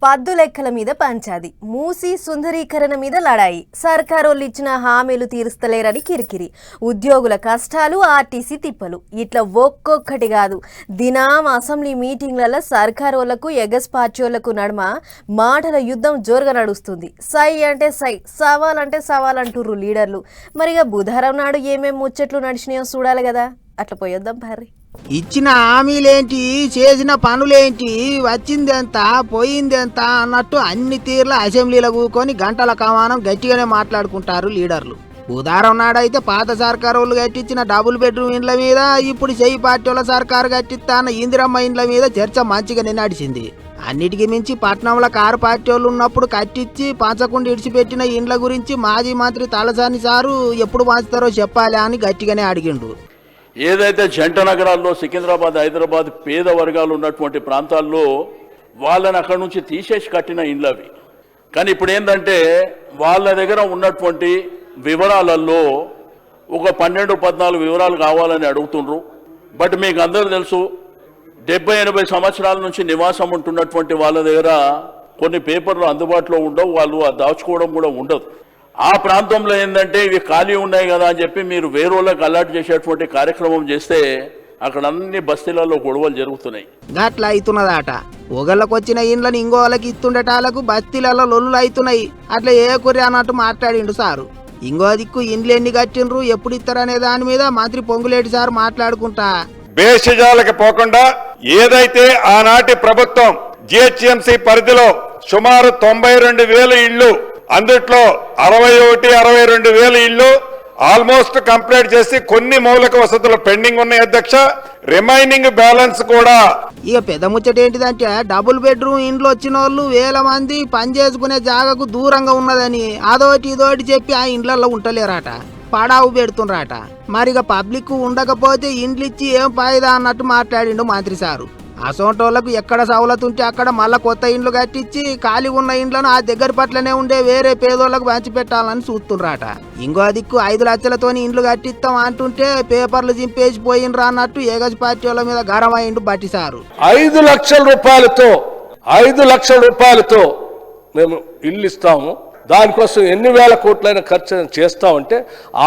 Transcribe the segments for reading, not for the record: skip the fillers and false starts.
పద్దు లెక్కల మీద పంచాది, మూసి సుందరీకరణ మీద లడాయి, సర్కారోళ్ళు ఇచ్చిన హామీలు తీరుస్తలేరని కిరికిరి, ఉద్యోగుల కష్టాలు, ఆర్టీసీ తిప్పలు, ఇట్లా ఒక్కొక్కటి కాదు దినం అసెంబ్లీ మీటింగ్లలో సర్కారోళ్లకు ఎగస్ పార్టీలకు నడుమ మాటల యుద్ధం జోరుగా నడుస్తుంది. సై అంటే సై, సవాల్ అంటే సవాల్ అంటుర్రు లీడర్లు. మరిగా బుధవారం నాడు ఏమేం ముచ్చట్లు నడిచినాయో చూడాలి కదా. అట్లా పోయొద్దాం భారీ. ఇచ్చిన హామీలేంటి, చేసిన పనులేంటి, వచ్చిందెంత పోయిందెంత అన్నట్టు అన్ని తీర్ల అసెంబ్లీలో కూకొని గంటల కమానం గట్టిగానే మాట్లాడుకుంటారు లీడర్లు. ఉదాహరణ నాడైతే పాత సర్కారు వాళ్ళు కట్టించిన డబుల్ బెడ్రూమ్ ఇండ్ల మీద, ఇప్పుడు చెయ్యి పార్టీల సర్కారు కట్టిస్తాన్న ఇందిరమ్మ ఇండ్ల మీద చర్చ మంచిగానే నడిచింది. అన్నిటికీ మించి పట్నంలో కారు పార్టీ వాళ్ళు ఉన్నప్పుడు కట్టించి పంచకుండా ఇడిచిపెట్టిన ఇండ్ల గురించి మాజీ మంత్రి తలసాని సారు ఎప్పుడు పంచుతారో చెప్పాలి అని గట్టిగానే అడిగిండు. ఏదైతే జంట నగరాల్లో సికింద్రాబాద్, హైదరాబాద్ పేద వర్గాలు ఉన్నటువంటి ప్రాంతాల్లో వాళ్ళని అక్కడి నుంచి తీసేసి కట్టిన ఇండ్లు అవి. కానీ ఇప్పుడు ఏంటంటే వాళ్ళ దగ్గర ఉన్నటువంటి వివరాలలో ఒక 12-14 వివరాలు కావాలని అడుగుతుండ్రు. బట్ మీకు అందరూ తెలుసు, 70-80 సంవత్సరాల నుంచి నివాసం ఉంటున్నటువంటి వాళ్ళ దగ్గర కొన్ని పేపర్లు అందుబాటులో ఉండవు, వాళ్ళు దాచుకోవడం కూడా ఉండదు. ఆ ప్రాంతంలో ఏంటంటే ఇవి ఖాళీ ఉన్నాయి కదా అని చెప్పి మీరు వేరేళ్ళకి అలర్ట్ చేసేటువంటి కార్యక్రమం చేస్తే అక్కడ అన్ని బస్తీలలో గొడవలు జరుగుతున్నాయి. గట్లా అవుతున్నదాట. ఒకళ్ళకి వచ్చిన ఇండ్లను ఇంకో వాళ్ళకి ఇస్తుండేటాలకు బస్తీలలో లొల్లులు అవుతున్నాయి. అట్లా ఏ కుర్రి అన్నట్టు మాట్లాడిండు సారు. ఇంకో దిక్కు ఇండ్లు ఎన్ని కట్టిండ్రు, ఎప్పుడు ఇస్తారనే దాని మీద మంత్రి పొంగులేటి సార్ మాట్లాడుకుంటా బేషజాలకు పోకుండా ఏదైతే ఆనాటి ప్రభుత్వం జిహెచ్ఎంసీ పరిధిలో సుమారు 92,000 ఇళ్లు, అందుట్లో 61-62,000 ఇళ్లు ఆల్మోస్ట్ కంప్లీట్ చేసి కొన్ని మౌలిక వసతులు పెండింగ్ ఉన్నాయి అధ్యక్ష. రిమైనింగ్ బ్యాలెన్స్ కూడా. ఇక పెద్ద ముచ్చట ఏంటిదంటే డబుల్ బెడ్రూమ్ ఇండ్లు వచ్చిన వాళ్ళు 1000 మంది పని చేసుకునే జాగకు దూరంగా ఉన్నదని అదోటి ఇదోటి చెప్పి ఆ ఇండ్లలో ఉంటలేరాట, పడావు పెడుతుండ్రాట. మరిగా పబ్లిక్ ఉండకపోతే ఇండ్లు ఇచ్చి ఏం ఫాయిదా అన్నట్టు మాట్లాడిండు మంత్రి సారు. అసోంటోళ్లకు ఎక్కడ సవలతు ఉంటే అక్కడ మళ్ళా కొత్త ఇండ్లు కట్టించి ఖాళీ ఉన్న ఇండ్లను ఆ దగ్గర పట్లనే ఉండే వేరే పేదోళ్లకు పంచి పెట్టాలని చూస్తుండ్రాట. ఇంకో దిక్కు 5 లక్షలతోని ఇండ్లు కట్టిస్తాం అంటుంటే పేపర్లు చింపేసి పోయినరా అన్నట్టు ఏగస్ పార్టీ వాళ్ళ మీద గరమైండు బట్టిసారు. 5 లక్షల రూపాయలతో మేము ఇల్లు ఇస్తాము, దానికోసం ఎన్ని వేల కోట్లైన ఖర్చు చేస్తామంటే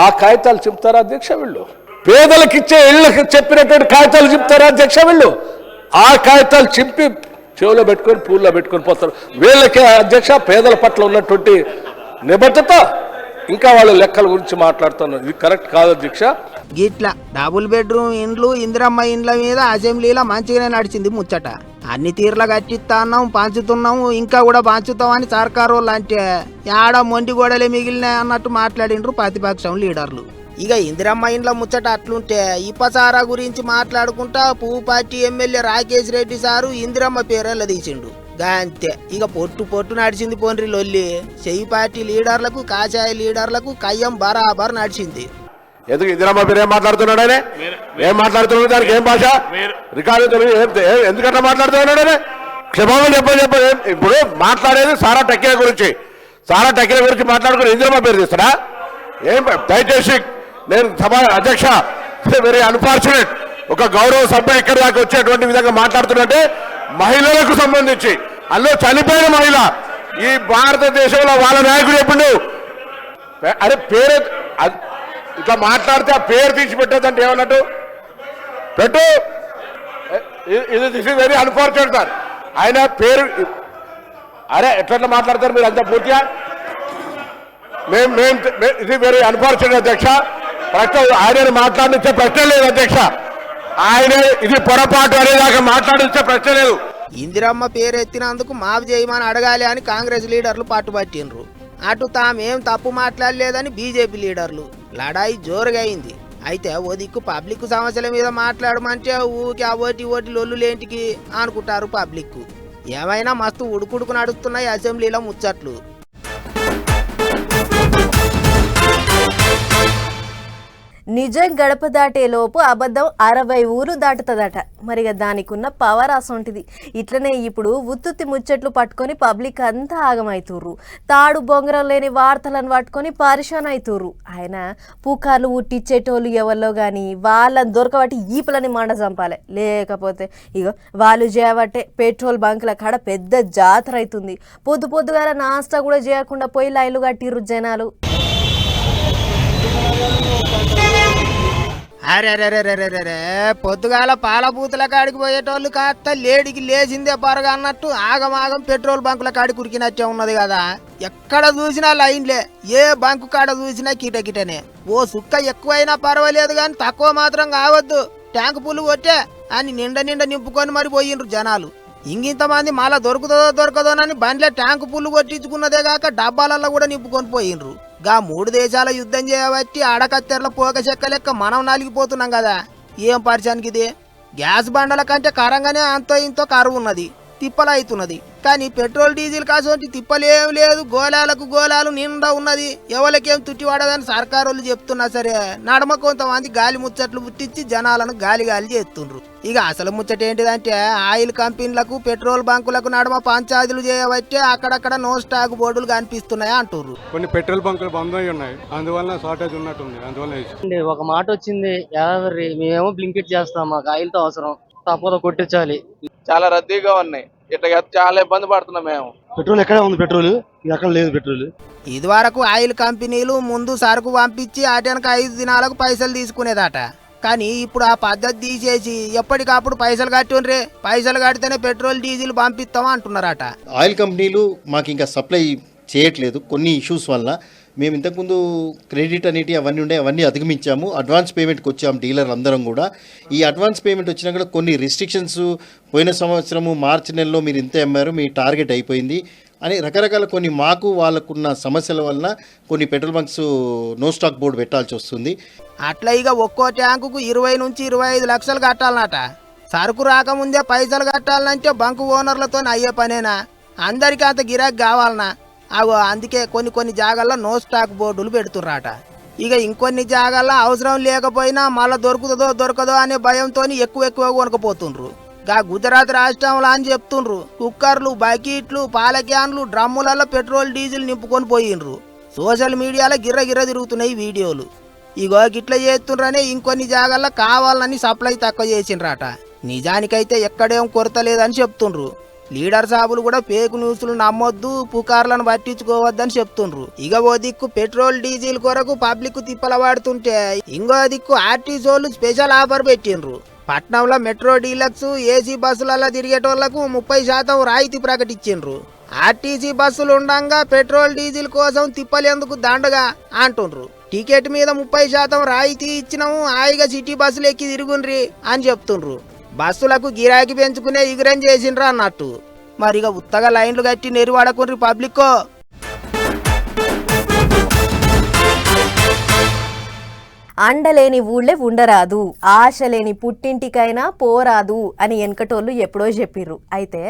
ఆ కాగితాలు చెప్తారా అధ్యక్ష వీళ్ళు? పేదలకు ఇచ్చే ఇళ్ళకి చెప్పినటువంటి కాగితాలు చెప్తారా అధ్యక్ష వీళ్ళు? ఆ కాగితాలు చింపి చెవులో పెట్టుకొని పూల్లో పెట్టుకొని పోతారు. వీళ్ళకి అధ్యక్ష పేదల పట్ల ఉన్నటువంటి నిబద్ధత, ఇంకా వాళ్ళ లెక్కల గురించి మాట్లాడుతున్నారు. ఇది కరెక్ట్ కాదు అధ్యక్ష. గిట్లా డబుల్ బెడ్రూమ్ ఇండ్లు, ఇందిరమ్మ ఇండ్ల మీద అసెంబ్లీలో మంచిగానే నడిచింది ముచ్చట. అన్ని తీర్ల కట్టిస్తున్నాం, పంచుతున్నాము, ఇంకా కూడా పంచుతామని సర్కారు వాళ్ళు అంటే యాడ మొండి గోడలే మిగిలినాయి అన్నట్టు మాట్లాడిండ్రు ప్రతిపక్షం లీడర్లు. ఇక ఇందిరమ్మ ఇండ్ల ముచ్చట అట్లుంటే ఇప్పసారా గురించి మాట్లాడుకుంటా పువ్వు party MLA Rakesh Reddy sir Indiramma పేరెళ్ళ తీసిండు. అంతే ఇక పొట్టు నడిచింది పోన్రి లొల్లి. చెయ్యి పార్టీ లీడర్లకు, కాషాయ లీడర్లకు కయ్యం బరాబర్ నడిచింది. ఎందుకు ఇందిరమ్మ పేరు ఏం మాట్లాడుతున్నాడే? ఏం మాట్లాడుతున్నాడు? దానికి ఏం భాష రికార్డు ఎందుకంటే మాట్లాడుతున్నాడే? క్షమాపణ చెప్పండి. ఇప్పుడు మాట్లాడేది సారా టక్కిల గురించి మాట్లాడుకుని ఇందిరమ్మ పేరు తీస్తాడా? ఏం దయచేసి నేను సభ అధ్యక్ష, వెరీ అన్ఫార్చునేట్, ఒక గౌరవ సభ్యుడు ఇక్కడి దాకా వచ్చేటువంటి విధంగా మాట్లాడుతున్నట్టే మహిళలకు సంబంధించి, అందులో చనిపోయిన మహిళ ఈ భారతదేశంలో వాళ్ళ నాయకుడు ఎప్పుడు అరే పేరు ఇట్లా మాట్లాడితే ఆ పేరు తీసి పెట్టేదంటే ఏమన్నట్టు పెట్టు. ఇది this is very unfortunate sir. ఆయన పేరు అరే ఎట్లా మాట్లాడతారు మీరు అంతా పూర్తిగా? ఇది వెరీ అన్ఫార్చునేట్ అధ్యక్ష. ఆయన మాట్లాడించే ప్రశ్న లేదు అధ్యక్ష. ఆయన ఇది పొరపాటు అనేదాకా మాట్లాడించే ప్రశ్న లేదు. ఇందిరమ్మ పేరు ఎత్తినందుకు మాఫ్ చేయమని అడగాలి అని కాంగ్రెస్ లీడర్లు పట్టుబట్టిండ్రు. అటు తామేం తప్పు మాట్లాడలేదని బీజేపీ లీడర్లు. లడాయి జోరుగా అయింది. అయితే ఓ దిక్కు పబ్లిక్ సమస్యల మీద మాట్లాడమంటే ఊకి ఓటి లొల్లులేంటికి అనుకుంటారు పబ్లిక్. ఏమైనా మస్తు ఉడుకుడుకు నడుస్తున్నాయి అసెంబ్లీలో ముచ్చట్లు. నిజం గడప దాటే లోపు అబద్ధం 60 ఊరు దాటుతుందట. మరిగా దానికి ఉన్న పవర్ అసొంటిది. ఇట్లనే ఇప్పుడు ఉత్తుత్తి ముచ్చట్లు పట్టుకొని పబ్లిక్ అంతా ఆగమైతుర్రు. తాడు బొంగరం లేని వార్తలను పట్టుకొని పరిశాన్ అవుతుర్రు. ఆయన పుకార్లు ఉట్టిచ్చేటోళ్ళు ఎవరిలో కానీ వాళ్ళని దొరకబట్టి ఈపులని మండ చంపాలి. లేకపోతే ఇగో వాళ్ళు చేయబట్టే పెట్రోల్ బంకుల కాడ పెద్ద జాతర అవుతుంది. పొద్దుగాల నాస్తా కూడా చేయకుండా పోయి లైన్లు కట్టిర్రు జనాలు. అరే పొద్దుగాల పాలబూతుల కాడికి పోయేటోళ్ళు కాస్త లేడికి లేచిందే పరగా అన్నట్టు ఆగమాగం పెట్రోల్ బంకుల కాడికి ఉరికినట్టే ఉన్నది కదా. ఎక్కడ చూసినా లైన్లే, ఏ బంకు కాడ చూసినా కిటకిటనే. ఓ సుక్క ఎక్కువైనా పర్వాలేదు కానీ తక్కువ మాత్రం కావద్దు, ట్యాంకు పుల్లు కొట్టే అని నిండా నింపుకొని మరి పోయిండ్రు జనాలు. ఇంకింతమంది మళ్ళా దొరకదోనని బండ్లే ట్యాంకు పుల్లు కొట్టించుకున్నదే కాక డబ్బాలలో కూడా నింపుకొని పోయిండ్రు. గా 3 దేశాల యుద్ధం చేయబట్టి అడకత్తెరల పోక చెక్క లెక్క మనం నలిగిపోతున్నాం కదా. ఏం పరిచానికి ఇది? గ్యాస్ బండల కంటే కరంగానే అంతో ఇంతో కరువు ఉన్నది, తిప్పలు అవుతున్నది. కానీ పెట్రోల్ డీజిల్ కాసోంటి తిప్పలేం లేదు, గోళాలు నిండా ఉన్నది. ఎవరికేం తుట్టి పడదని సర్కారోళ్ళు చెప్తున్నా సరే నడమ కొంతమంది గాలి ముచ్చట్లు పుట్టించి జనాలను గాలి చేస్తుండ్రు. ఇక అసలు ముచ్చట ఏంటిదంటే ఆయిల్ కంపెనీలకు పెట్రోల్ బంకులకు నడమ పంచాయతీలు చేయబట్టే అక్కడక్కడ నో స్టాక్ బోర్డులు కనిపిస్తున్నాయి అంటుర్రు. కొన్ని పెట్రోల్ బంకులు బంద్ అయి ఉన్నాయి, అందువల్ల షార్టేజ్ ఉన్నట్టుంది. అందువల్ల ఒక మాట వచ్చింది, మేమేమో బ్లింకిట్ చేస్తాం, మాకు ఆయిల్ తో అవసరం, తప్పదు కొట్టించాలి. చాలా రద్దీగా ఉన్నాయి, ఇట్లా చాలా ఇబ్బంది పడుతున్నాం మేము. పెట్రోల్ ఎక్కడే ఉంది, పెట్రోల్ ఎక్కడ లేదు. పెట్రోల్ ఇది వరకు ఆయిల్ కంపెనీలు ముందు సరుకు పంపించి అటెనక 5 దినాలకు పైసలు తీసుకునేదట. కానీ ఇప్పుడు ఆ పద్ధతి తీసేసి ఎప్పటికప్పుడు పైసలు కట్టుండ్రే, పైసలు కడితేనే పెట్రోల్ డీజిల్ పంపిస్తాం అంటున్నారట. ఆయిల్ కంపెనీలు మాకు ఇంకా సప్లై చేయట్లేదు కొన్ని ఇష్యూస్ వల్ల. మేము ఇంతకుముందు క్రెడిట్ అనేటి అవన్నీ ఉండే, అవన్నీ అధిగమించాము. అడ్వాన్స్ పేమెంట్కి వచ్చాము డీలర్ అందరం కూడా. ఈ అడ్వాన్స్ పేమెంట్ వచ్చినా కూడా కొన్ని రిస్ట్రిక్షన్స్, పోయిన సంవత్సరము మార్చి నెలలో మీరు ఇంత అమ్మారు, మీ టార్గెట్ అయిపోయింది అని రకరకాల కొన్ని మాకు వాళ్ళకున్న సమస్యల వలన కొన్ని petrol bunks no stock board పెట్టాల్సి వస్తుంది. అట్లా ఇక ఒక్కో ట్యాంకుకు 20 నుంచి 25 లక్షలు కట్టాలన్నట. సరుకు రాకముందే పైసలు కట్టాలంటే బంకు ఓనర్లతో అయ్యే పనేనా? అందరికీ అంత గిరాకీ కావాలనా? అందుకే కొన్ని జాగాల్లో నో స్టాక్ బోర్డులు పెడుతుర్రాట. ఇక ఇంకొన్ని జాగాల్లో అవసరం లేకపోయినా మళ్ళీ దొరకదో అనే భయంతో ఎక్కువ కొనుకపోతుండ్రు. గా గుజరాత్ రాష్ట్రంలో అని చెప్తుండ్రు కుక్కర్లు, బకెట్లు, పాల క్యాన్లు, డ్రమ్ములలో పెట్రోల్ డీజిల్ నింపుకొని పోయిండ్రు. సోషల్ మీడియాలో గిర్ర తిరుగుతున్నాయి వీడియోలు. ఇగో గిట్ల చేస్తుండ్రనే ఇంకొన్ని జాగాల్లో కావాలని సప్లై తక్కువ చేసిండ్రాట. నిజానికైతే ఎక్కడేం కొరత లేదని చెప్తుండ్రు. లీడర్ సాబులు కూడా ఫేక్ న్యూస్లు నమ్మొద్దు, పుకార్లను పట్టించుకోవద్దని చెప్తుండ్రు. ఇక ఓ దిక్కు పెట్రోల్ డీజిల్ కొరకు పబ్లిక్ తిప్పల పడుతుంటే ఇంకో దిక్కు ఆర్టీసీలు స్పెషల్ ఆఫర్ పెట్టిండ్రు. పట్నంలో మెట్రో డీలక్స్ ఏసీ బస్సులలో తిరిగేటోళ్లకు 30% రాయితీ ప్రకటించిండ్రు. ఆర్టీసీ బస్సులు ఉండంగా పెట్రోల్ డీజిల్ కోసం తిప్పలేందుకు దండగా అంటుండ్రు. టికెట్ మీద 30% రాయితీ ఇచ్చినాము, హాయిగా సిటీ బస్సులు ఎక్కి తిరుగుండ్రి అని చెప్తుండ్రు. బస్సులకు గిరాకీ పెంచుకునే ఇగురం చేసిండ్రా అన్నట్టు. మరిగా ఉత్తగా లైన్లు కట్టి నెరివాడకుండ్రి పబ్లిక్కో. అండలేని ఊళ్ళే ఉండరాదు, ఆశ లేని పుట్టింటికైనా పోరాదు అని వెనకటోళ్ళు ఎప్పుడో చెప్పిర్రు. అయితే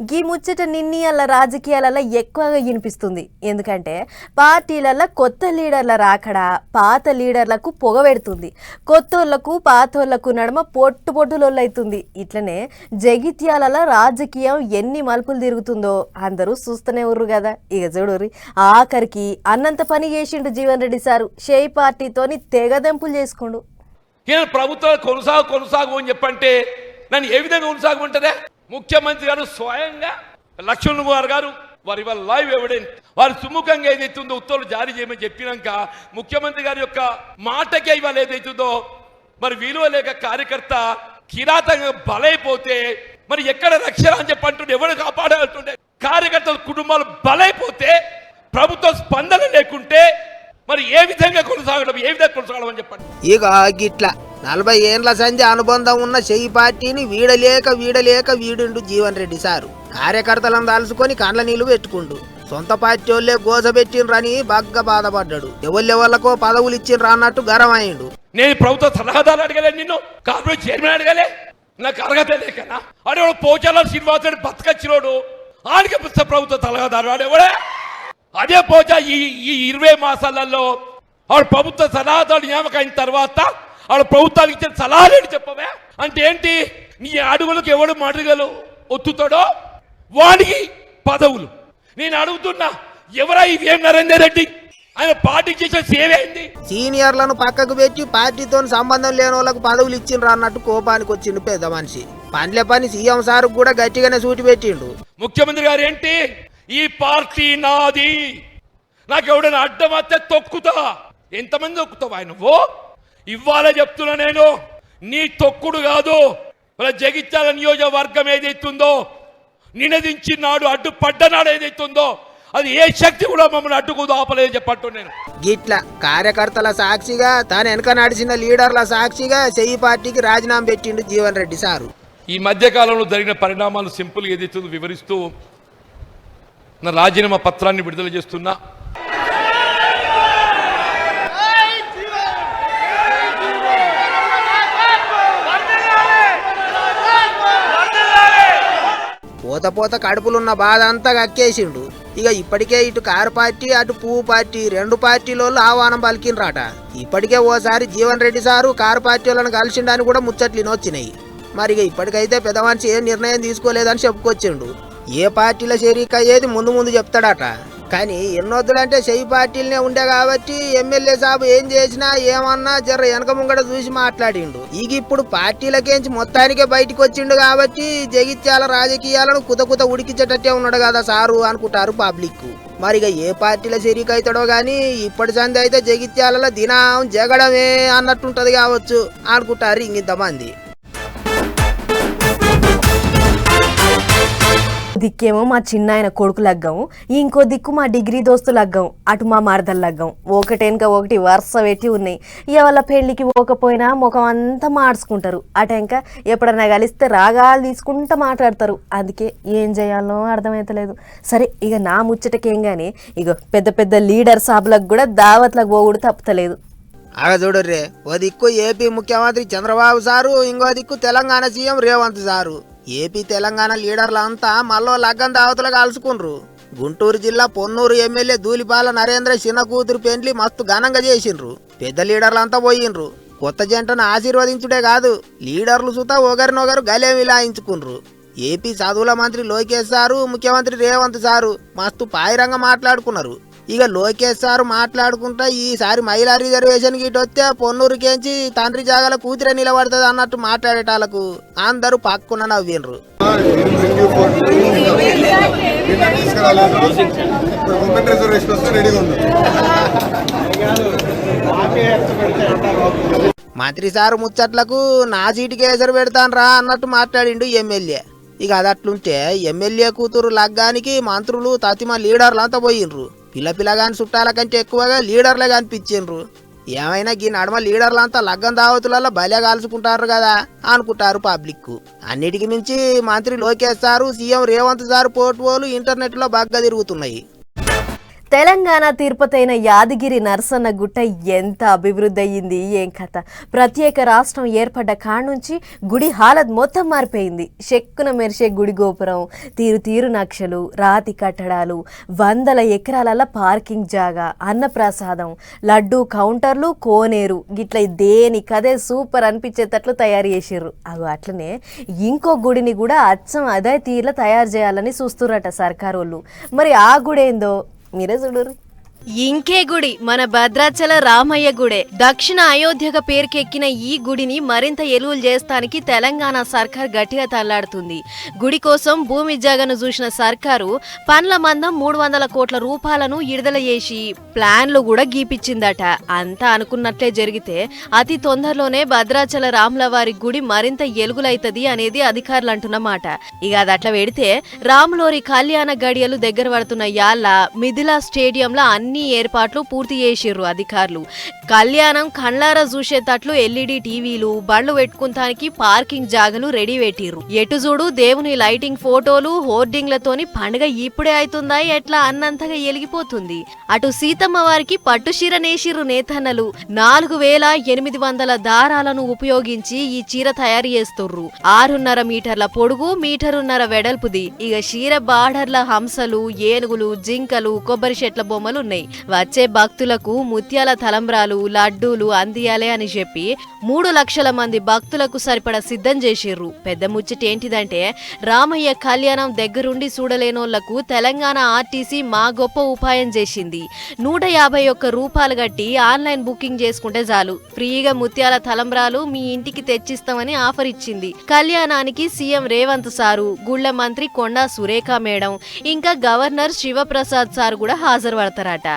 గీ ముచ్చట నిన్నీళ్ళ రాజకీయాలలో ఎక్కువగా వినిపిస్తుంది. ఎందుకంటే పార్టీలలో కొత్త లీడర్ల రాకడా పాత లీడర్లకు పొగబెడుతుంది. కొత్తోళ్లకు పాతోళ్లకు నడుమ పొట్టులొల్లైతుంది. ఇట్లనే జగిత్యాలలో రాజకీయం ఎన్ని మలుపులు తిరుగుతుందో అందరూ చూస్తూనే ఉర్రు కదా. ఇక చూడుర్రి, ఆఖరికి అన్నంత పని చేసిండు జీవన్ రెడ్డి సారు. షేయ్ పార్టీతోని తెగదెంపు చేసుకోండు. ప్రభుత్వం కొనసాగు అని చెప్పంటే నన్ను ఏ విధంగా కొనసాగమంటదే? ముఖ్యమంత్రి గారు స్వయంగా లక్ష్మణ్ కుమార్ గారు వారి లైవ్ ఎవిడెన్స్ వారు సుముఖంగా ఏదైతుందో ఉత్తర్వులు జారీ చేయమని చెప్పినాక ముఖ్యమంత్రి గారి యొక్క మాటకి ఇవాళ ఏదైతుందో మరి విలువ లేక కార్యకర్త కిరాతంగా బలైపోతే మరి ఎక్కడ రక్షణ అని చెప్పంటుండే, ఎవరు కాపాడాలంటుండే? కార్యకర్తల కుటుంబాలు బలైపోతే ప్రభుత్వం స్పందన లేకుంటే మరి ఏ విధంగా కొనసాగడం అని చెప్పండి. ఇక గిట్ల 40 ఏండ్ల సంధ్య అనుబంధం ఉన్న షేయ్ పార్టీని వీడలేక వీడిండు జీవన్ రెడ్డి సారు. కార్యకర్తలను తలుసుకొని కండ్ల నీళ్లు పెట్టుకుండు. సొంత పార్టీ వాళ్ళే గోసబెట్టిండ్రని బాగా బాధపడ్డాడు. ఎవళ్ళకో పదవులు ఇచ్చిండ్రు అన్నట్టు గరమైండు. నేను ప్రభుత్వ సలహాదారు అడగలే, నిన్ను కార్పొరేట్ చైర్మన్ అడగలే, నాకు అర్హత లేకనా? అడేవాడు పోచాల శ్రీనివాసుడు బతకచ్చినోడు ఆడికి ప్రభుత్వ సలహాదారు ఆడేవాడే. అదే పోచా ఈ 20 మాసాలలో ఆవిడ ప్రభుత్వ సలహాదారు నియామకం అయిన తర్వాత ఆవిడ ప్రభుత్వానికి ఇచ్చిన సలహాలు ఏంటి చెప్పవే? అంటే ఏంటి? నీ అడుగులకు ఎవడు మడుగలు ఒత్తుతాడో వాడికి పదవులు. నేను అడుగుతున్నా, ఎవరా ఈ వేం నరేందర్ రెడ్డి? ఆయన పార్టీకి చేసిన సేవ ఏంది? సీనియర్లను పక్కకు పెట్టి పార్టీతో సంబంధం లేని వాళ్ళకు పదవులు ఇచ్చిండ్రు అన్నట్టు కోపానికి వచ్చిండు పెద్ద మనిషి. పనిలే పని సీఎం సార్ కూడా గట్టిగానే సూటి పెట్టిండు. ముఖ్యమంత్రి గారు ఏంటి? ఈ పార్టీ నాది, నాకు ఎవడైనా అడ్డం వస్తే తొక్కుతా. ఎంతమంది తొక్కుతావు ఆయన? నువ్వు ఇవ్వాల చెప్తున్నా నేను, నీ తొక్కుడు కాదు. మన జగిత్యాల నియోజకవర్గం ఏదైతుందో, నినదించి నాడు అడ్డుపడ్డనాడు ఏదైతుందో, అది ఏ శక్తి కూడా మమ్మల్ని అడ్డుకు ఆపలేదు చెప్పట్టు నేను. గిట్ల కార్యకర్తల సాక్షిగా, తాను వెనక నడిచిన లీడర్ల సాక్షిగా చెయ్యి పార్టీకి రాజీనామా పెట్టిండు జీవన్ రెడ్డి సారు. ఈ మధ్యకాలంలో జరిగిన పరిణామాలు సింపుల్ ఏదైతుందో వివరిస్తూ నా రాజీనామా పత్రాన్ని విడుదల చేస్తున్నా. పోత పోత కడుపులున్న బాధ అంతా కక్కేసిండు. ఇక ఇప్పటికే ఇటు కారు పార్టీ అటు పువ్వు పార్టీ రెండు పార్టీలోళ్ళు ఆహ్వానం పలికినరాట. ఇప్పటికే ఓసారి Jeevan Reddy sir car party వాళ్ళని కలిసిండని కూడా ముచ్చట్లు వచ్చినాయి. మరి ఇక ఇప్పటికైతే పెద్ద మనిషి ఏ నిర్ణయం తీసుకోలేదని చెప్పుకొచ్చిండు. ఏ పార్టీలో చేరిక అయ్యేది ముందు చెప్తాడట. కానీ ఎన్నొద్దులంటే చెయ్యి పార్టీలనే ఉండే కాబట్టి ఎమ్మెల్యే సాబు ఏం చేసినా ఏమన్నా జర వెనక ముంగడ చూసి మాట్లాడిండు. ఇక ఇప్పుడు పార్టీలకేంచి మొత్తానికే బయటకు వచ్చిండు కాబట్టి జగిత్యాల రాజకీయాలను కుత ఉడికించేటట్టే ఉన్నాడు కదా సారు అనుకుంటారు పబ్లిక్. మరిగా ఏ పార్టీలో చేరిక అవుతాడో గానీ ఇప్పటి సంది అయితే జగిత్యాలలో దినం జగడమే అన్నట్టుంటది కావచ్చు అనుకుంటారు ఇంతమంది. దిక్కేమో మా చిన్నాయన కొడుకు లగ్గం, ఇంకో దిక్కు మా డిగ్రీ దోస్తు లగ్గం, అటు మా మరదల లగ్గం. ఒకటెనక ఒకటి వరుస పెట్టి ఉన్నాయి. ఎవళ్ళ పెళ్లికి పోకపోయినా ముఖం అంతా మార్చుకుంటారు. అటెంక ఎప్పుడన్నా కలిస్తే రాగాలు తీసుకుంటూ మాట్లాడతారు. అందుకే ఏం చేయాలో అర్థమవుతలేదు. సరే ఇక నా ముచ్చటకేం కానీ ఇక పెద్ద లీడర్ సాబులకు కూడా దావత్లకు పోగుడు తప్పుతలేదు. ఆగ చూడర్రే, ఓ దిక్కు ఏపీ ముఖ్యమంత్రి చంద్రబాబు సారు, ఇంకో దిక్కు Telangana CM Revanth sir. AP Telangana లీడర్లంతా మళ్ళీ లగ్గం దావతులు కలుసుకుండ్రు. గుంటూరు జిల్లా పొన్నూరు ఎమ్మెల్యే ధూళిపాల నరేంద్ర చిన్న కూతురు పెండ్లి మస్తు ఘనంగా చేసిండ్రు. పెద్ద లీడర్లంతా పోయిండ్రు. కొత్త జంటను ఆశీర్వదించుడే కాదు, లీడర్లు సుతా ఒకరినొకరు గలే విలాయించుకుండ్రు. ఏపీ చదువుల మంత్రి లోకేష్ సారు, ముఖ్యమంత్రి రేవంత్ సారు మస్తు పాయిరంగా మాట్లాడుకున్నారు. ఇక లోకేష్ సారు మాట్లాడుకుంటా ఈసారి మహిళా రిజర్వేషన్ గిట్ వస్తే పొన్నూరుకేంచి తండ్రి జాగాల కూతురే నిలబడుతుంది అన్నట్టు మాట్లాడేటాలకు అందరూ పక్కున నవ్విండ్రు. మంత్రి సారు ముచ్చట్లకు నా సీటుకి ఎసరు పెడతాను రా అన్నట్టు మాట్లాడిండు ఎమ్మెల్యే. ఇక అదట్లుంటే ఎమ్మెల్యే కూతురు లగ్గానికి మంత్రులు తతిమ లీడర్లంతా పోయిండ్రు. పిల్లగాని చుట్టాల కంటే ఎక్కువగా లీడర్లే కనిపించిండ్రు. ఏమైనా ఈ నడమ లీడర్లంతా లగ్గం దావతులలో భలే కాల్చుకుంటారు కదా అనుకుంటారు పబ్లిక్. అన్నిటికి మించి మంత్రి Lokesh sir, CM Revanth sir పోర్టువోలు ఇంటర్నెట్లో బాగా తిరుగుతున్నాయి. తెలంగాణ తిరుపతైన యాదగిరి నరసన్న గుట్ట ఎంత అభివృద్ధి అయ్యింది ఏం కథ. ప్రత్యేక రాష్ట్రం ఏర్పడ్డ కాడ్నుంచి గుడి హాలత్ మొత్తం మారిపోయింది. చెక్కున మెరిసే గుడి గోపురం, తీరు నక్షలు, రాతి కట్టడాలు, 100 ఎకరాల పార్కింగ్ జాగా, అన్నప్రసాదం, లడ్డు కౌంటర్లు, కోనేరు గిట్ల దేనికదే సూపర్ అనిపించేటట్లు తయారు చేసిర్రు. అవి అట్లనే ఇంకో గుడిని కూడా అచ్చం అదే తీరులో తయారు చేయాలని చూస్తుర్రట సర్కారోళ్ళు. మరి ఆ గుడేందో మీరే చూడరు. ఇంకే గుడి మన భద్రాచల రామయ్య గుడే. దక్షిణ అయోధ్యగా పేరుకెక్కిన ఈ గుడిని మరింత ఎలువలు చేస్తానికి తెలంగాణ సర్కార్ గట్టిగా తల్లాడుతుంది. గుడి కోసం భూమి జాగను చూసిన సర్కారు పన్ల మందం 300 కోట్ల రూపాయలను విడుదల చేసి ప్లాన్లు కూడా గీపించిందట. అంతా అనుకున్నట్లే జరిగితే అతి తొందరలోనే భద్రాచల రాములవారి గుడి మరింత ఎలుగులైతది అనేది అధికారులు అంటున్నమాట. ఇక అది అట్లా పెడితే రాములోరి కళ్యాణ గడియలు దగ్గర పడుతున్న యాళ్ళ మిథిలా స్టేడియంలో అన్ని ఏర్పాట్లు పూర్తి చేసిర్రు అధికారులు. కళ్యాణం కండ్లారా చూసేటట్లు ఎల్ఈడి టీవీలు, బండ్లు పెట్టుకుంటానికి పార్కింగ్ జాగలు రెడీ పెట్టిర్రు. ఎటు చూడు దేవుని లైటింగ్ ఫోటోలు, హోర్డింగ్లతోని పండుగ ఇప్పుడే అవుతుందా ఎట్లా అన్నంతగా ఎలిగిపోతుంది. అటు సీతమ్మ వారికి పట్టుచీర నేసిర్రు నేతన్నలు. 4800 దారాలను ఉపయోగించి ఈ చీర తయారు చేస్తుర్రు. 6.5 మీటర్ల పొడుగు, 1.5 మీటర్ల వెడల్పుది. ఇక చీర బార్డర్ల హంసలు, ఏనుగులు, జింకలు, కొబ్బరి చెట్ల బొమ్మలు ఉన్నాయి. ఉన్నాయి. వచ్చే భక్తులకు ముత్యాల తలంబ్రాలు లడ్డూలు అందియాలే అని చెప్పి 3 లక్షల మంది భక్తులకు సరిపడా సిద్ధం చేసిర్రు. పెద్ద ముచ్చట ఏంటిదంటే రామయ్య కళ్యాణం దగ్గరుండి చూడలేనోళ్లకు తెలంగాణ ఆర్టీసీ మా గొప్ప ఉపాయం చేసింది. 151 రూపాయలు కట్టి ఆన్లైన్ బుకింగ్ చేసుకుంటే చాలు ఫ్రీగా ముత్యాల తలంబ్రాలు మీ ఇంటికి తెచ్చిస్తామని ఆఫర్ ఇచ్చింది. కళ్యాణానికి సీఎం రేవంత్ సారు, గుళ్ల మంత్రి కొండా సురేఖ మేడం, ఇంకా గవర్నర్ శివప్రసాద్ సార్ కూడా హాజరు పడతారట.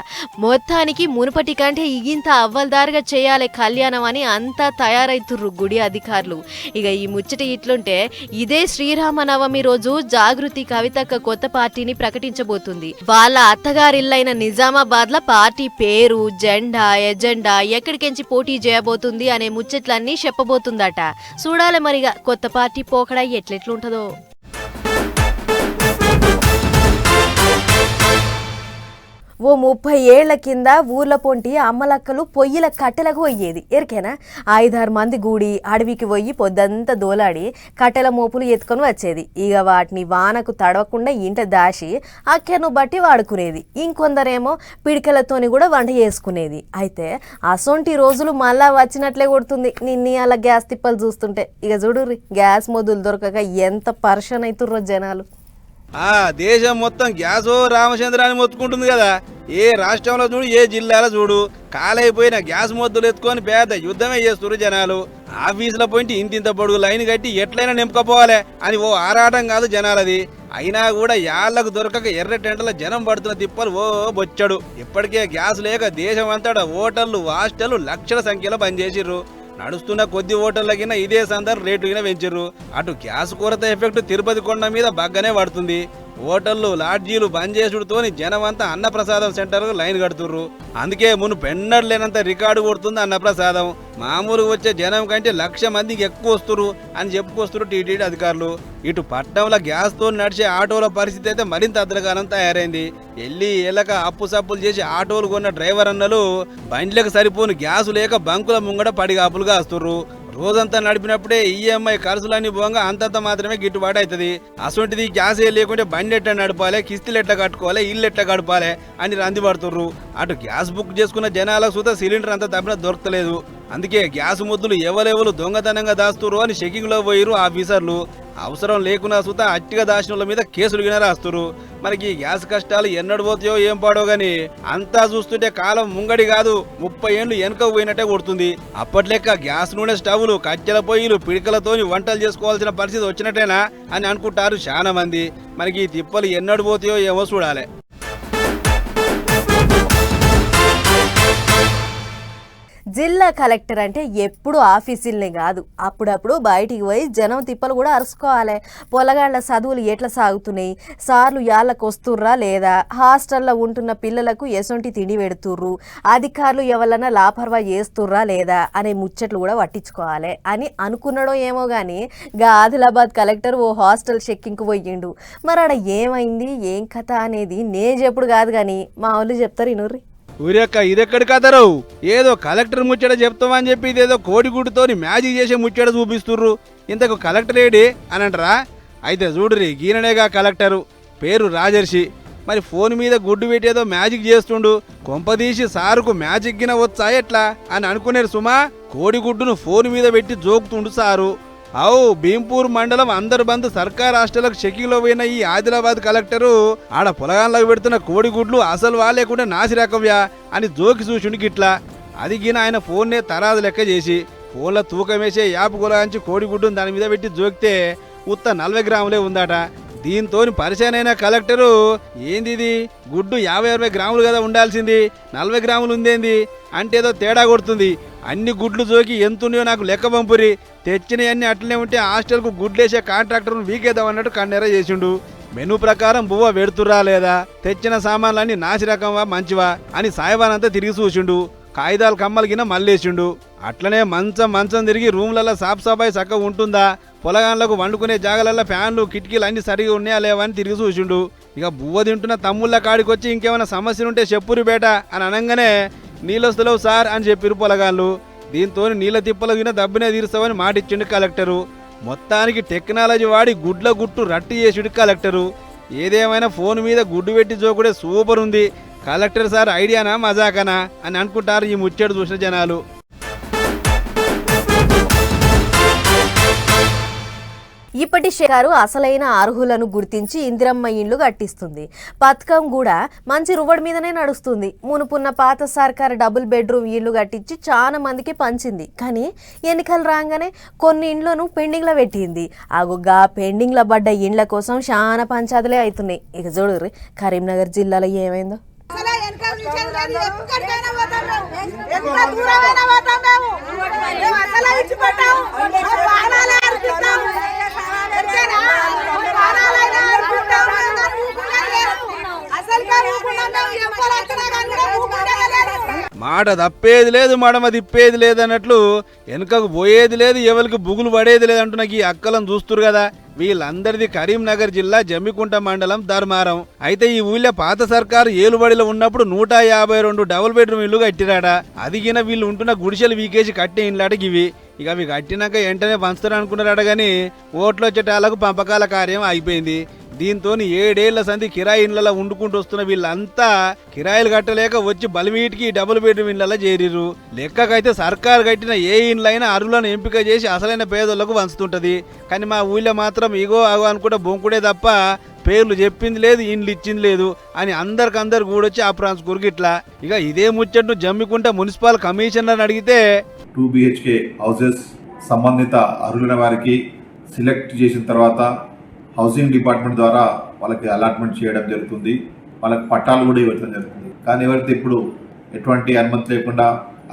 మొత్తానికి మునుపటి కంటే ఇగింత అవ్వల్దారుగా చేయాలి కళ్యాణం అని అంతా తయారైతుర్రు గుడి అధికారులు. ఇక ఈ ముచ్చట ఇట్లుంటే ఇదే శ్రీరామనవమి రోజు జాగృతి కవితక్క కొత్త పార్టీని ప్రకటించబోతుంది. వాళ్ళ అత్తగారిల్లైన నిజామాబాద్ ల పార్టీ పేరు, జెండా, ఎజెండా, ఎక్కడికెంచి పోటీ చేయబోతుంది అనే ముచ్చట్లన్నీ చెప్పబోతుందట. చూడాలి మరిగా కొత్త పార్టీ పోకడా ఎట్లెట్లుంటదో. ఓ 30 ఏళ్ల కింద ఊర్ల పొంటి అమ్మలక్కలు పొయ్యిల కట్టెలకు పోయేది ఎరికేనా. 5-6 మంది గూడి అడవికి పోయి పొద్దంతా దోలాడి కట్టెల మోపులు ఎత్తుకొని వచ్చేది. ఇక వాటిని వానకు తడవకుండా ఇంట దాచి అక్కెను బట్టి వాడుకునేది. ఇంకొందరేమో పిడికలతోని కూడా వంట చేసుకునేది. అయితే అసొంటి రోజులు మళ్ళా వచ్చినట్లే కొడుతుంది నిన్ని అలా గ్యాస్ తిప్పలు చూస్తుంటే. ఇక చూడుర్రి గ్యాస్ మొదలు దొరకక ఎంత పర్షన్ అవుతుర్రో జనాలు. దేశం మొత్తం గ్యాసో రామచంద్రాన్ని మొత్తుకుంటుంది కదా. ఏ రాష్ట్రంలో చూడు, ఏ జిల్లాలో చూడు, కాలైపోయిన గ్యాస్ మొద్దులు ఎత్తుకొని పెద్ద యుద్ధమే చేస్తున్నారు జనాలు. ఆఫీసులో పోయింటి ఇంతింత పొడుగు లైన్ కట్టి ఎట్లయినా నింపుకపోవాలి అని ఓ ఆరాటం కాదు జనాలది. అయినా కూడా యాళ్లకు దొరకక ఎర్ర టెంటల జనం పడుతున్న తిప్పలు ఓ బొచ్చడు. ఇప్పటికే గ్యాస్ లేక దేశం అంతటా హోటళ్లు హాస్టళ్లు లక్షల సంఖ్యలో పనిచేసిర్రు. నడుస్తున్న కొద్ది హోటళ్లకినా ఇదే సందర్భం రేటుగిన పెంచిర్రు. అటు గ్యాస్ కొరత ఎఫెక్ట్ తిరుపతి కొండ మీద బగ్గనే పడుతుంది. హోటళ్లు లాడ్జీలు బంద్ చేసుడుతోని జనమంతా అన్నప్రసాదం సెంటర్కు లైన్ కడుతుర్రు. అందుకే మునుపెన్నడు లేనంత రికార్డు కొడుతుంది అన్నప్రసాదం. మామూలుగా వచ్చే జనం కంటే 1,00,000 మందికి ఎక్కువ వస్తురు అని చెప్పుకొస్తున్నారు టీటీడీ అధికారులు. ఇటు పట్టణంలో గ్యాస్తో నడిచే ఆటోల పరిస్థితి అయితే మరింత అద్రగానం తయారైంది. ఏళ్ళక అప్పు సప్పులు చేసి ఆటోలు కొన్న డ్రైవర్ అన్నలు బండ్లకు సరిపోని గ్యాసు లేక బంకుల ముంగడ పడిగాపులుగా వస్తుర్రు. రోజంతా నడిపినప్పుడే ఈఎంఐ ఖర్చులన్నీ పోగా అంతంత మాత్రమే గిట్టుబాటు అవుతుంది. అసొంటిది గ్యాసే లేకుంటే బండి ఎట్లా నడపాలి, కిస్తీలు ఎట్లా కట్టుకోవాలి, ఇల్లు ఎట్లా గడపాలి అని రంది పడుతుర్రు. అటు గ్యాస్ బుక్ చేసుకున్న జనాలకు సుతా సిలిండర్ అంతా తప్పిన దొరకలేదు. అందుకే గ్యాస్ ముద్దులు ఎవరెవరు దొంగతనంగా దాస్తురు అని చెకింగ్ లో పోయిరు ఆఫీసర్లు. అవసరం లేకున్నా సుతా అట్టిగా దాచిన మీద కేసులు గిన రాస్తురు. మనకి గ్యాస్ కష్టాలు ఎన్నడు పోతాయో ఏం పాడో గాని అంతా చూస్తుంటే కాలం ముంగడి కాదు 30 ఏళ్ళు వెనుక పోయినట్టే కొడుతుంది. అప్పట్లెక్క గ్యాస్ నూనె స్టవ్లు, కట్టెల పొయ్యిలు, పిడికలతోని వంటలు చేసుకోవాల్సిన పరిస్థితి వచ్చినట్టేనా అని అనుకుంటారు చాలా మంది. మనకి ఈ తిప్పలు ఎన్నడు పోతాయో ఏమో చూడాలి. జిల్లా కలెక్టర్ అంటే ఎప్పుడు ఆఫీసులనే కాదు, అప్పుడప్పుడు బయటికి పోయి జనం తిప్పలు కూడా అరుచుకోవాలి. పొలగాళ్ల చదువులు ఎట్లా సాగుతున్నాయి, సార్లు యాళ్ళకు వస్తుర్రా లేదా, హాస్టల్లో ఉంటున్న పిల్లలకు ఎసొంటి తిండి పెడుతుర్రు, అధికారులు ఎవరన్నా లాపర్వా చేస్తుర్రా లేదా అనే ముచ్చట్లు కూడా పట్టించుకోవాలి అని అనుకున్నాడో ఏమో కానీ గా ఆదిలాబాద్ కలెక్టర్ ఓ హాస్టల్ చెక్కింగ్కు పోయిండు. మరి ఆడ ఏమైంది ఏం కథ అనేది నేను చెప్పుడు కాదు కానీ మా వాళ్ళు చెప్తారు ఇనుర్రి. ఊరక్క ఇదెక్కడి కథరావు, ఏదో కలెక్టర్ ముచ్చట చెప్తామని చెప్పి ఇదేదో కోడిగుడ్డుతోని మ్యాజిక్ చేసే ముచ్చట చూపిస్తుర్రు. ఇంతకు కలెక్టర్ ఏడి అని అంటారా? అయితే చూడురి, గీననేగా కలెక్టరు, పేరు రాజర్షి. మరి ఫోన్ మీద గుడ్డు పెట్టేదో మ్యాజిక్ చేస్తుండు. కొంపదీసి సారుకు మ్యాజిక్ గిన వచ్చా ఎట్లా అని అనుకునేరు సుమా. కోడిగుడ్డును ఫోన్ మీద పెట్టి జోకుతుండు సారు. అవు భీంపూర్ మండలం అందరు బంద్ సర్కార్ హాస్టళ్లకు చెకింగ్లో పోయిన ఈ ఆదిలాబాద్ కలెక్టరు ఆడ పొలగాన్లకు పెడుతున్న కోడిగుడ్లు అసలు వాళ్ళేకుండా నాసిరకవ్యా అని జోకి చూసిండు గిట్లా. అది గిన ఆయన ఫోన్నే తరాదు లెక్క చేసి ఫోన్లో తూకం వేసే యాప్ గులాంచి కోడిగుడ్డును దాని మీద పెట్టి జోకితే ఉత్త 40 గ్రాములే ఉందట. దీంతో పరిచయనైన కలెక్టరు ఏంది ఇది గుడ్డు 50-60 గ్రాములు కదా ఉండాల్సింది, 40 గ్రాములు ఉందేంది అంటే ఏదో తేడా కొడుతుంది. అన్ని గుడ్లు జోకి ఎంతున్నాయో నాకు లెక్క పంపురి, తెచ్చినవన్నీ అట్లనే ఉంటే హాస్టల్కు గుడ్లేసే కాంట్రాక్టర్ను వీకేద్దామన్నట్టు కన్నెర చేసిండు. మెనూ ప్రకారం బువ్వ పెడుతురా లేదా, తెచ్చిన సామాన్లన్నీ నాసిరకంవా మంచివా అని సాయిబానంతా తిరిగి చూసిండు. కాగితాలు కమ్మలు గిన మళ్ళేసిండు. అట్లనే మంచం తిరిగి రూమ్లలో సాఫ్ సఫాయి చక్కగా ఉంటుందా, పొలగాన్లకు వండుకునే జాగలల్లో ఫ్యాన్లు కిటికీలు అన్ని సరిగా ఉన్నాయా లేవా అని తిరిగి చూసిండు. ఇక బువ్వ తింటున్న తమ్ముళ్ళ కాడికి వచ్చి ఇంకేమైనా సమస్యలుంటే చెప్పురు బేట అని అనగానే నీళ్ళొస్తలేవు సార్ అని చెప్పిరు పొలగాళ్ళు. దీంతో నీళ్ళ తిప్పలు గిన దబ్బినే తీరుస్తామని మాటిచ్చిండు కలెక్టరు. మొత్తానికి టెక్నాలజీ వాడి గుడ్ల గుట్టు రట్టు చేసిడు కలెక్టరు. ఏదేమైనా ఫోన్ మీద గుడ్డు పెట్టి జోకుడే సూపర్ ఉంది. కలెక్టర్ సార్ ఐడియానా మజాకనా అని అనుకుంటారు ఈ ముచ్చట చూసిన జనాలు. ఇప్పటి సర్కారు అసలైన అర్హులను గుర్తించి ఇందిరమ్మ ఇండ్లు కట్టిస్తుంది. పథకం కూడా మంచి రువడి మీదనే నడుస్తుంది. మునుపున్న పాత సర్కారు డబుల్ బెడ్రూమ్ ఇళ్లు కట్టించి చాలా మందికి పంచింది. కానీ ఎన్నికలు రాగానే కొన్ని ఇండ్లను పెండింగ్లో పెట్టింది. ఆగుగా పెండింగ్లో పడ్డ ఇండ్ల కోసం చాలా పంచాయతీలే అవుతున్నాయి. ఇక చూడు కరీంనగర్ జిల్లాలో ఏమైందో. మాట తప్పేది లేదు, మడమ తిప్పేది లేదు అన్నట్లు వెనుకకు పోయేది లేదు, ఎవరికి బుగులు పడేది లేదు అంటూ నాకు ఈ అక్కలను చూస్తురు కదా. వీళ్ళందరిది కరీంనగర్ జిల్లా జమ్మికుంట మండలం ధర్మారం. అయితే ఈ ఊళ్ళో పాత సర్కారు ఏలుబడిలో ఉన్నప్పుడు 152 డబుల్ బెడ్రూమ్ ఇల్లు కట్టిరాడ. అదిగిన వీళ్ళు ఉంటున్న గుడిసెలు వీకేసి కట్టే ఇండ్లాట ఇవి. ఇక అవి కట్టినాక వెంటనే పంచుతారు అనుకున్నారట గాని ఓట్లు వచ్చేటాలకు పంపకాల కార్యం అయిపోయింది. దీంతో 7 ఏళ్ల సంధి కిరాయి ఇండ్లలో వండుకుంటూ వస్తున్న వీళ్ళంతా కిరాయిలు కట్టలేక వచ్చి బలివీటికి డబుల్ బెడ్రూమ్ ఇండ్లలో చేరిర్రు. లెక్కకైతే సర్కారు కట్టిన ఏ ఇండ్లైనా అరువులను ఎంపిక చేసి అసలైన పేదోళ్లకు వంచుతుంటది. కానీ మా ఊళ్ళో మాత్రం ఇగో అగో అనుకుంటే బొంకుడే తప్ప పేర్లు చెప్పింది లేదు, ఇండ్లు ఇచ్చింది లేదు అని అందరికందరు కూడొచ్చి ఆ ప్రాన్స్ కురిగిట్లా. ఇక ఇదే ముచ్చట్ను జమ్మికుంట మున్సిపల్ కమిషనర్ అడిగితే 2 BHK హౌసెస్ సంబంధిత అర్హులైన వారికి సెలెక్ట్ చేసిన తర్వాత హౌసింగ్ డిపార్ట్మెంట్ ద్వారా వాళ్ళకి అలాట్మెంట్ చేయడం జరుగుతుంది. వాళ్ళకి పట్టాలు కూడా ఇవ్వడం జరుగుతుంది. కానీ ఎవరైతే ఇప్పుడు ఎటువంటి అనుమతి లేకుండా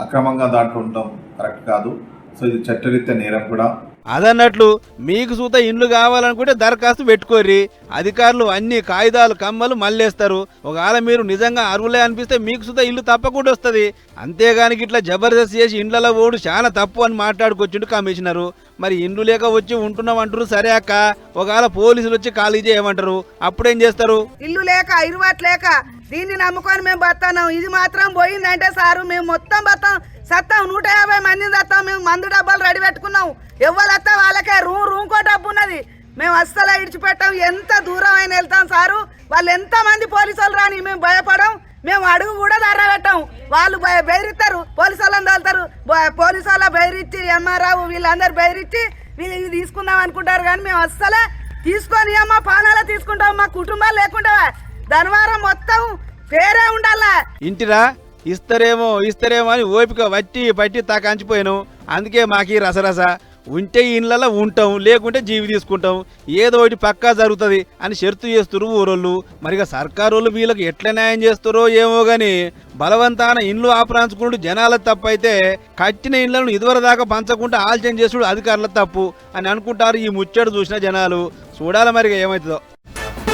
అక్రమంగా దాంట్లో ఉండడం కరెక్ట్ కాదు. సో ఇది చట్టరీత్యా నేరం కూడా. అదన్నట్లు మీకు సూత ఇండ్లు కావాలనుకుంటే దరఖాస్తు పెట్టుకోర్రి. అధికారులు అన్ని కాగితాలు కమ్మలు మళ్ళేస్తారు. ఒకవేళ మీరు నిజంగా అర్హులే అనిపిస్తే మీకు సూత ఇల్లు తప్పకుండా వస్తుంది. అంతేగాని ఇట్లా జబర్దస్త్ చేసి ఇండ్లలో ఓడు చాలా తప్పు అని మాట్లాడుకొచ్చిండు కమిషనరు. మరి ఇండ్లు లేక వచ్చి ఉంటున్నాం అంటారు, సరే అక్క. ఒకవేళ పోలీసులు వచ్చి ఖాళీ చేయమంటారు, అప్పుడేం చేస్తారు? ఇల్లు లేక ఇరువాట్ లేక దీన్ని నమ్ముకొని మేము బతాం. ఇది మాత్రం పోయిందంటే సారు మేము మొత్తం బతాం సత్తాం. 150 మందిని సత్తాం. మేము మందు డబ్బాలు రెడీ పెట్టుకున్నాం. ఎవరత్తా వాళ్ళకే రూమ్కో డబ్బు ఉన్నది. మేము అస్సలు ఇడిచిపెట్టాం. ఎంత దూరం అయినా వెళ్తాం సారు. వాళ్ళు ఎంత మంది పోలీసు వాళ్ళు రాని మేము భయపడం. మేము అడుగు కూడా ధర పెట్టాం. వాళ్ళు బెదిరిస్తారు, పోలీసు వాళ్ళని తోలుతారు. పోలీసు వాళ్ళ బెదిరించి ఎంఆర్ఆవు వీళ్ళందరూ బెదిరించి వీళ్ళు ఇది తీసుకుందాం అనుకుంటారు. కానీ మేము అస్సలే తీసుకొని అమ్మ పానాలే తీసుకుంటాం. మా కుటుంబాలు లేకుండా ధనవారం మొత్తం పేరే ఉండాలా. ఇంటిరా ఇస్తారేమో అని ఓపిక పట్టి తాకాంచిపోయాను. అందుకే మాకి రసరస. ఉంటే ఇండ్లలో ఉంటాం, లేకుంటే జీవి తీసుకుంటాం. ఏదో ఒకటి పక్కా జరుగుతుంది అని షరతు చేస్తున్నారు ఊరోళ్ళు. మరిగా సర్కారు వాళ్ళు వీళ్ళకి ఎట్లా న్యాయం చేస్తారో ఏమో గాని బలవంతాన ఇండ్లు ఆపరాంచుకుంటూ జనాల తప్పు అయితే కట్టిన ఇండ్లను ఇదివరదాకా పంచకుండా ఆలస్యం చేసుడు అధికారుల తప్పు అని అనుకుంటారు ఈ ముచ్చట చూసిన జనాలు. చూడాలి మరిగా ఏమవుతుందో.